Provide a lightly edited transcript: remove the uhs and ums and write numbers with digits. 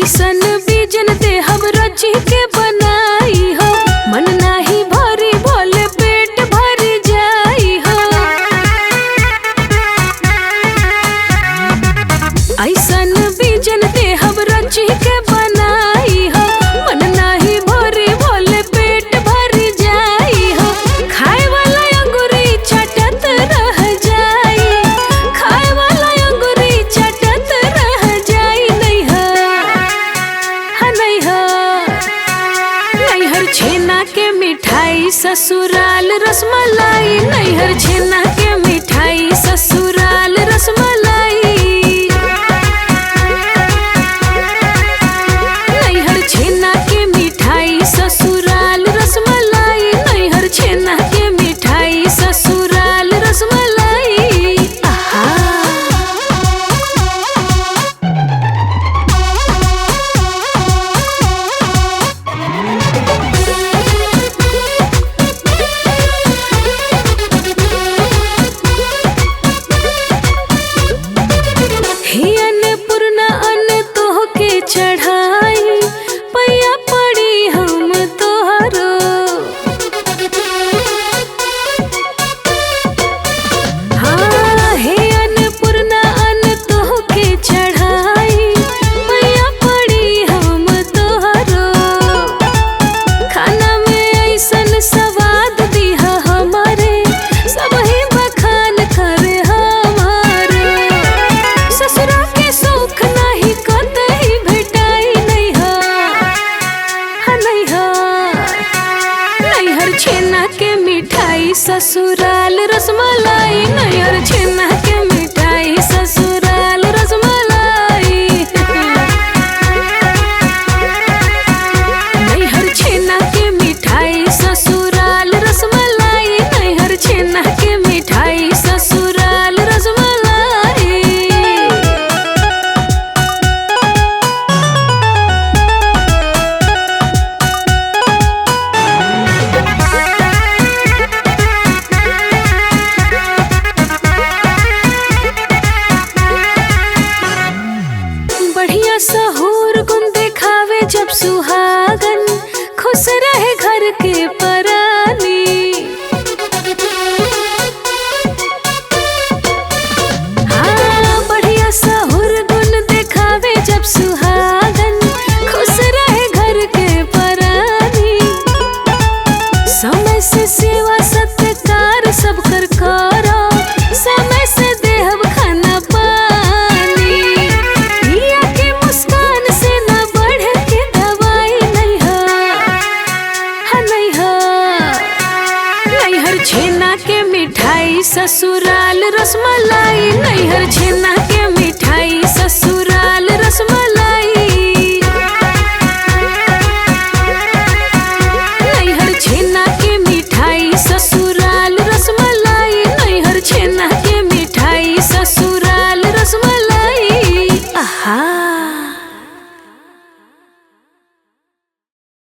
ऐसन बीजन दे हम रची के बनाई हो, मन नाही भरी भोले पेट भर जाई हो। ऐसन बीजन दे हम रची के बनाई हो, मन नाही भरी भोले पेट भर जाई हो। खाए वाला अंगूरी चटत रह जाई, खाए वाला अंगूरी चटत रह जाई। नैहर छेना के मिठाई ससुराल रसमलाई, नैहर छेना के मिठाई ससुराल रसमलाई। नैहर छेना के मिठाई ससुराल रसमलाई, नैहर छेना के मिठाई ससुराल रसमलाई। आहा चढ़ाई पैया पड़ी हम तोहरो, हाँ हे अन्नपूर्णा अन्न तोहके चढ़ाई पैया पड़ी हम तोहरो। खाना में ऐसन स्वाद दिहा हमारे, सबही बखान करे हमारे। ससुरा के सुख नाही कतई नैहर छेना के मिठाई ससुराल रसमलाई, नैहर छेना के मिठाई ससुराल रसमलाई। नैहर छेना के मिठाई ससुराल रसमलाई, नैहर छेना के मिठाई ससुराल रसमलाई। बढ़िया सहूर गुण देखावे जब सुहागन, खुश रहे घर के परानी। हाँ बढ़िया सहूर गुण देखावे जब सुहागन, खुश रहे घर के परानी। समय से सेवा सत्कार सब कर करो, समय से देहब खाना पानी। नैहर छेना के मिठाई ससुराल रसमलाई, नैहर छेना के